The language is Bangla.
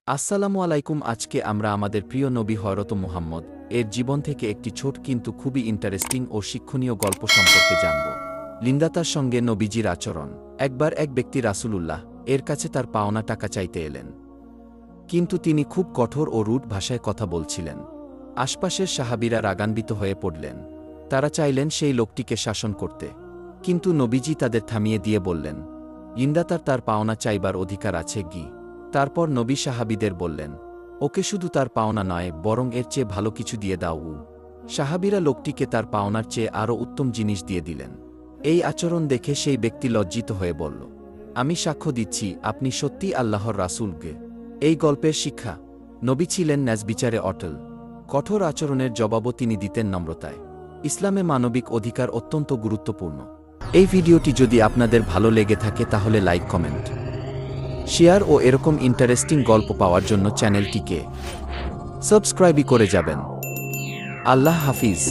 আসসালামু আলাইকুম। আজকে আমরা আমাদের প্রিয় নবী হযরত মুহাম্মদ এর জীবন থেকে একটি ছোট কিন্তু খুবই ইন্টারেস্টিং ও শিক্ষণীয় গল্প সম্পর্কে জানব। লিন্দাতার সঙ্গে নবীজির আচরণ। একবার এক ব্যক্তি রাসূলুল্লাহ এর কাছে তার পাওনা টাকা চাইতে এলেন, কিন্তু তিনি খুব কঠোর ও রুড ভাষায় কথা বলছিলেন। আশপাশের সাহাবীরা রাগান্বিত হয়ে পড়লেন। তারা চাইলেন সেই লোকটিকে শাসন করতে, কিন্তু নবীজি তাদের থামিয়ে দিয়ে বললেন, লিন্দাতার তার পাওনা চাইবার অধিকার আছে কি? তারপর নবী সাহাবীদের বললেন, ওকে শুধু তার পাওনা নয় বরং এর চেয়ে ভালো কিছু দিয়ে দাও। সাহাবীরা লোকটিকে তার পাওনার চেয়ে আরও উত্তম জিনিস দিয়ে দিলেন। এই আচরণ দেখে সেই ব্যক্তি লজ্জিত হয়ে বলল, আমি সাক্ষ্য দিচ্ছি আপনি সত্যি আল্লাহর রাসূলকে। এই গল্পের শিক্ষা, নবী ছিলেন ন্যায়বিচারে অটল। কঠোর আচরণের জবাবও তিনি দিতেন নম্রতায়। ইসলামে মানবিক অধিকার অত্যন্ত গুরুত্বপূর্ণ। এই ভিডিওটি যদি আপনাদের ভালো লেগে থাকে তাহলে লাইক, কমেন্ট, শেয়ার ও এরকম ইন্টারেস্টিং গল্প পাওয়ার জন্য চ্যানেলটিকে সাবস্ক্রাইব করে যাবেন। আল্লাহ হাফিজ।